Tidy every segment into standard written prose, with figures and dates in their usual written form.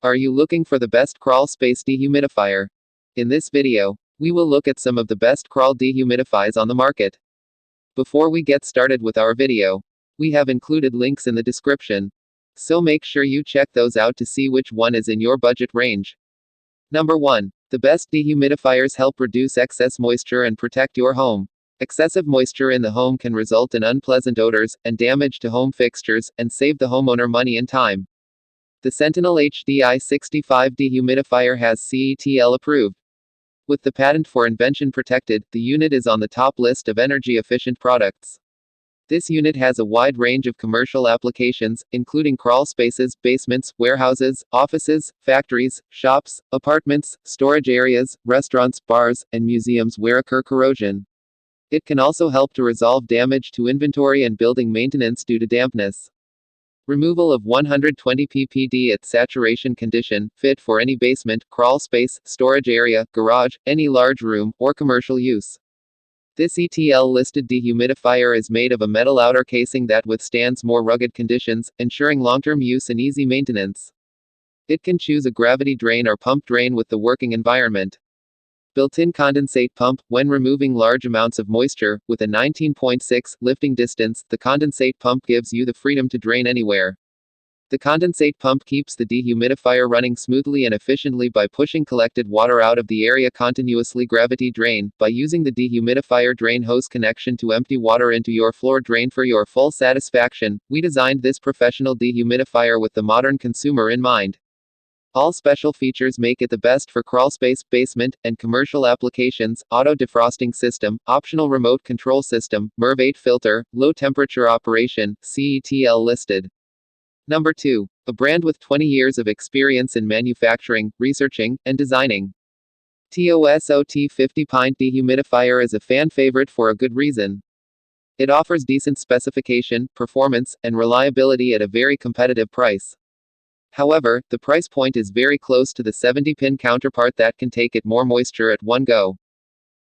Are you looking for the best crawl space dehumidifier? In this video, we will look at some of the best crawl dehumidifiers on the market. Before we get started with our video, we have included links in the description, so make sure you check those out to see which one is in your budget range. Number 1. The best dehumidifiers help reduce excess moisture and protect your home. Excessive moisture in the home can result in unpleasant odors and damage to home fixtures, and save the homeowner money and time. The Sentinel HDI 65 dehumidifier has CETL approved. With the patent for invention protected, the unit is on the top list of energy-efficient products. This unit has a wide range of commercial applications, including crawl spaces, basements, warehouses, offices, factories, shops, apartments, storage areas, restaurants, bars, and museums where occur corrosion. It can also help to resolve damage to inventory and building maintenance due to dampness. Removal of 120 ppd at saturation condition, fit for any basement, crawl space, storage area, garage, any large room, or commercial use. This ETL-listed dehumidifier is made of a metal outer casing that withstands more rugged conditions, ensuring long-term use and easy maintenance. It can choose a gravity drain or pump drain with the working environment. Built-in condensate pump. When removing large amounts of moisture, with a 19.6 lifting distance, the condensate pump gives you the freedom to drain anywhere. The condensate pump keeps the dehumidifier running smoothly and efficiently by pushing collected water out of the area continuously. Gravity drain. By using the dehumidifier drain hose connection to empty water into your floor drain for your full satisfaction, we designed this professional dehumidifier with the modern consumer in mind. All special features make it the best for crawlspace, basement, and commercial applications. Auto defrosting system, optional remote control system, MERV 8 filter, low temperature operation, CETL listed. Number 2. A brand with 20 years of experience in manufacturing, researching, and designing. Tosot 50 Pint dehumidifier is a fan favorite for a good reason. It offers decent specification, performance, and reliability at a very competitive price. However, the price point is very close to the 70-pin counterpart that can take it more moisture at one go.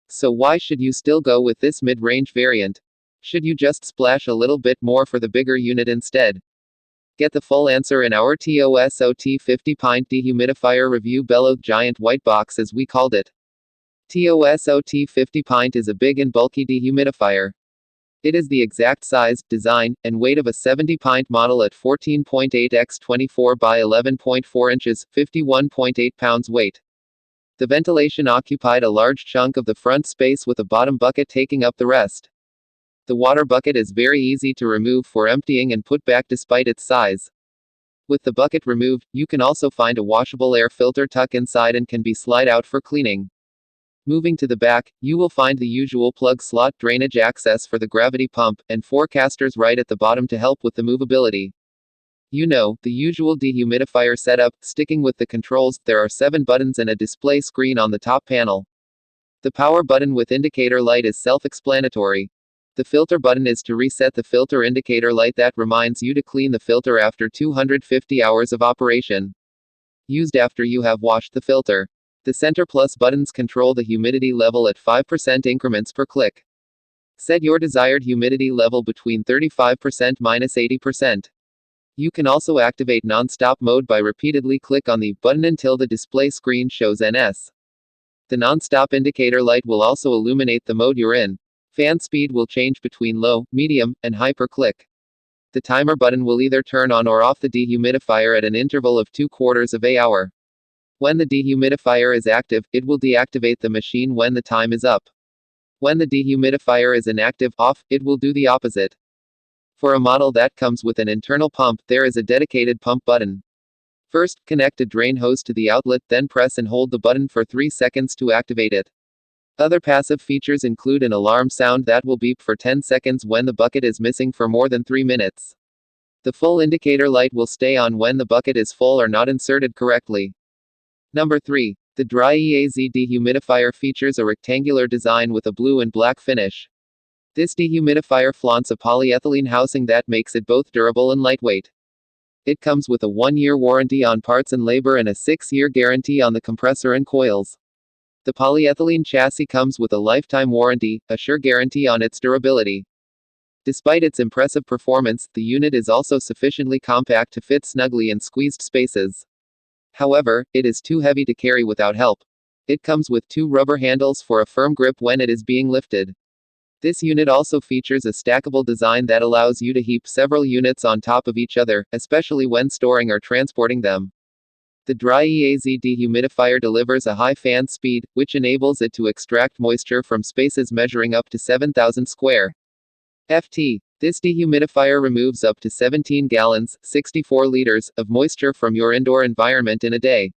So why should you still go with this mid-range variant? Should you just splash a little bit more for the bigger unit instead? Get the full answer in our Tosot 50 Pint dehumidifier review below. Giant white box, as we called it. Tosot 50 Pint is a big and bulky dehumidifier. It is the exact size, design, and weight of a 70-pint model at 14.8 x 24 by 11.4 inches, 51.8 pounds weight. The ventilation occupied a large chunk of the front space with a bottom bucket taking up the rest. The water bucket is very easy to remove for emptying and put back despite its size. With the bucket removed, you can also find a washable air filter tuck inside and can be slide out for cleaning. Moving to the back, you will find the usual plug slot drainage access for the gravity pump, and 4 casters right at the bottom to help with the movability. You know, the usual dehumidifier setup. Sticking with the controls, there are 7 buttons and a display screen on the top panel. The power button with indicator light is self-explanatory. The filter button is to reset the filter indicator light that reminds you to clean the filter after 250 hours of operation. Used after you have washed the filter. The center plus buttons control the humidity level at 5% increments per click. Set your desired humidity level between 35% - 80%. You can also activate non-stop mode by repeatedly click on the button until the display screen shows NS. The non-stop indicator light will also illuminate the mode you're in. Fan speed will change between low, medium, and high per click. The timer button will either turn on or off the dehumidifier at an interval of 2/4 of an hour. When the dehumidifier is active, it will deactivate the machine when the time is up. When the dehumidifier is inactive, off, it will do the opposite. For a model that comes with an internal pump, there is a dedicated pump button. First, connect a drain hose to the outlet, then press and hold the button for 3 seconds to activate it. Other passive features include an alarm sound that will beep for 10 seconds when the bucket is missing for more than 3 minutes. The full indicator light will stay on when the bucket is full or not inserted correctly. Number 3. The Dri-Eaz dehumidifier features a rectangular design with a blue and black finish. This dehumidifier flaunts a polyethylene housing that makes it both durable and lightweight. It comes with a 1-year warranty on parts and labor and a 6-year guarantee on the compressor and coils. The polyethylene chassis comes with a lifetime warranty, a sure guarantee on its durability. Despite its impressive performance, the unit is also sufficiently compact to fit snugly in squeezed spaces. However, it is too heavy to carry without help. It comes with 2 rubber handles for a firm grip when it is being lifted. This unit also features a stackable design that allows you to heap several units on top of each other, especially when storing or transporting them. The Dri-Eaz dehumidifier delivers a high fan speed, which enables it to extract moisture from spaces measuring up to 7,000 square ft. This dehumidifier removes up to 17 gallons, 64 liters, of moisture from your indoor environment in a day.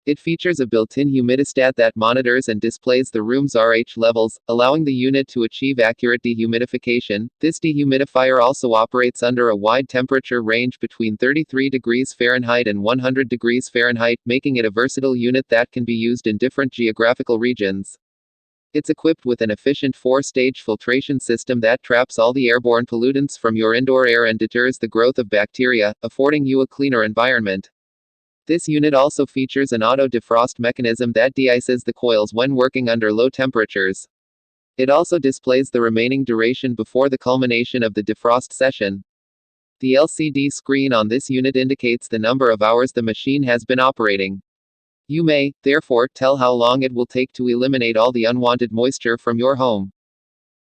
It features a built-in humidistat that monitors and displays the room's RH levels, allowing the unit to achieve accurate dehumidification. This dehumidifier also operates under a wide temperature range between 33 degrees Fahrenheit and 100 degrees Fahrenheit, making it a versatile unit that can be used in different geographical regions. It's equipped with an efficient 4-stage filtration system that traps all the airborne pollutants from your indoor air and deters the growth of bacteria, affording you a cleaner environment. This unit also features an auto-defrost mechanism that de-ices the coils when working under low temperatures. It also displays the remaining duration before the culmination of the defrost session. The LCD screen on this unit indicates the number of hours the machine has been operating. You may, therefore, tell how long it will take to eliminate all the unwanted moisture from your home.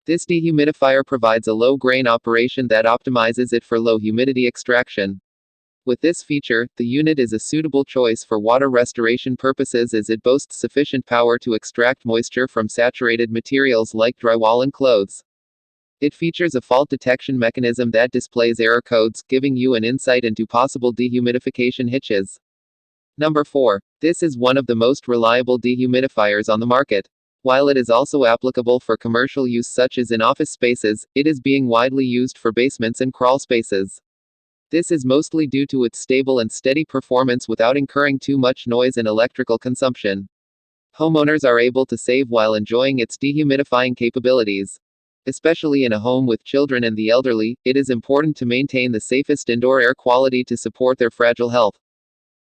This dehumidifier provides a low-grain operation that optimizes it for low humidity extraction. With this feature, the unit is a suitable choice for water restoration purposes as it boasts sufficient power to extract moisture from saturated materials like drywall and clothes. It features a fault detection mechanism that displays error codes, giving you an insight into possible dehumidification hitches. Number 4. This is one of the most reliable dehumidifiers on the market. While it is also applicable for commercial use such as in office spaces, it is being widely used for basements and crawl spaces. This is mostly due to its stable and steady performance without incurring too much noise and electrical consumption. Homeowners are able to save while enjoying its dehumidifying capabilities. Especially in a home with children and the elderly, it is important to maintain the safest indoor air quality to support their fragile health.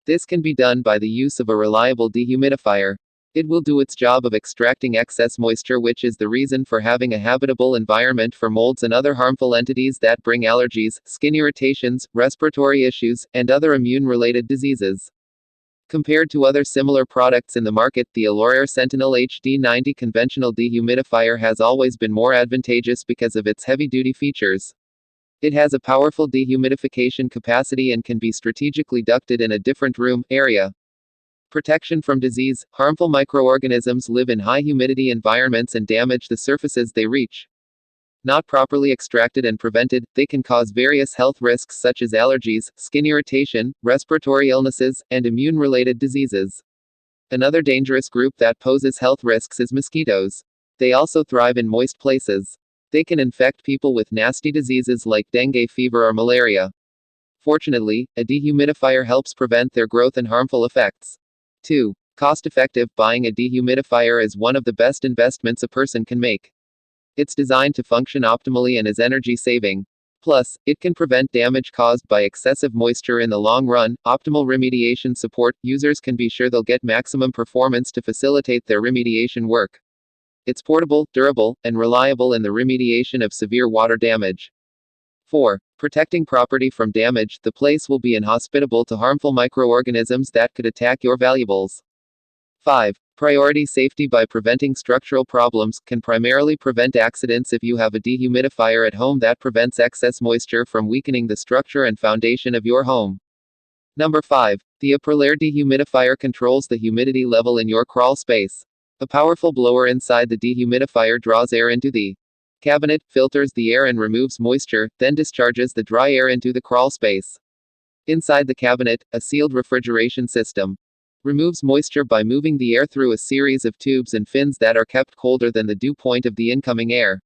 This can be done by the use of a reliable dehumidifier. It will do its job of extracting excess moisture, which is the reason for having a habitable environment for molds and other harmful entities that bring allergies, skin irritations, respiratory issues, and other immune-related diseases. Compared to other similar products in the market, the AlorAir Sentinel HD90 conventional dehumidifier has always been more advantageous because of its heavy-duty features. It has a powerful dehumidification capacity and can be strategically ducted in a different room area. Protection from disease. Harmful microorganisms live in high humidity environments and damage the surfaces they reach. Not properly extracted and prevented, they can cause various health risks such as allergies, skin irritation, respiratory illnesses, and immune-related diseases. Another dangerous group that poses health risks is mosquitoes. They also thrive in moist places. They can infect people with nasty diseases like dengue fever or malaria. Fortunately, a dehumidifier helps prevent their growth and harmful effects. 2. Cost-effective. Buying a dehumidifier is one of the best investments a person can make. It's designed to function optimally and is energy-saving. Plus, it can prevent damage caused by excessive moisture in the long run. Optimal remediation support. Users can be sure they'll get maximum performance to facilitate their remediation work. It's portable, durable, and reliable in the remediation of severe water damage. 4. Protecting property from damage. The place will be inhospitable to harmful microorganisms that could attack your valuables. 5. Priority safety. By preventing structural problems, can primarily prevent accidents if you have a dehumidifier at home that prevents excess moisture from weakening the structure and foundation of your home. Number 5. The Aprilaire dehumidifier controls the humidity level in your crawl space. A powerful blower inside the dehumidifier draws air into the cabinet, filters the air and removes moisture, then discharges the dry air into the crawl space. Inside the cabinet, a sealed refrigeration system removes moisture by moving the air through a series of tubes and fins that are kept colder than the dew point of the incoming air.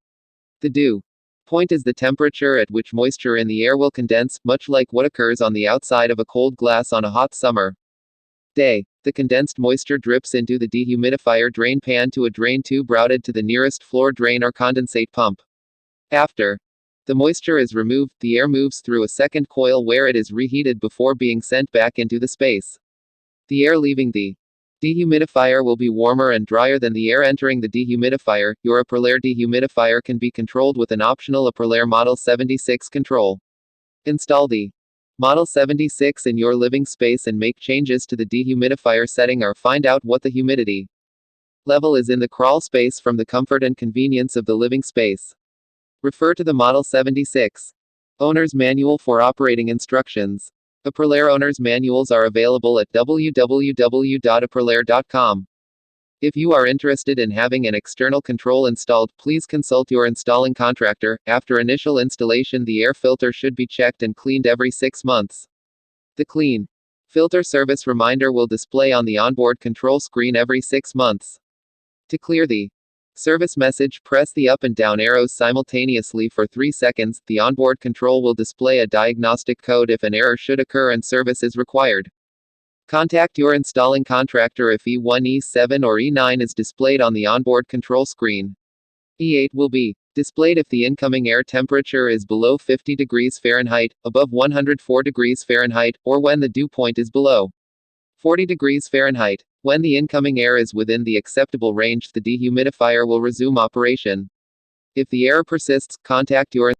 The dew point is the temperature at which moisture in the air will condense, much like what occurs on the outside of a cold glass on a hot summer day. The condensed moisture drips into the dehumidifier drain pan to a drain tube routed to the nearest floor drain or condensate pump. After the moisture is removed, the air moves through a second coil where it is reheated before being sent back into the space. The air leaving the dehumidifier will be warmer and drier than the air entering the dehumidifier. Your Aprilaire dehumidifier can be controlled with an optional Aprilaire Model 76 control. Install the Model 76 in your living space and make changes to the dehumidifier setting or find out what the humidity level is in the crawl space from the comfort and convenience of the living space. Refer to the Model 76 Owner's Manual for operating instructions. Aprilaire owner's manuals are available at www.aprilaire.com. If you are interested in having an external control installed, please consult your installing contractor. After initial installation, the air filter should be checked and cleaned every 6 months. The clean filter service reminder will display on the onboard control screen every 6 months. To clear the service message, press the up and down arrows simultaneously for 3 seconds. The onboard control will display a diagnostic code if an error should occur and service is required. Contact your installing contractor if E1, E7 or E9 is displayed on the onboard control screen. E8 will be displayed if the incoming air temperature is below 50 degrees Fahrenheit, above 104 degrees Fahrenheit, or when the dew point is below 40 degrees Fahrenheit. When the incoming air is within the acceptable range, the dehumidifier will resume operation. If the error persists, contact your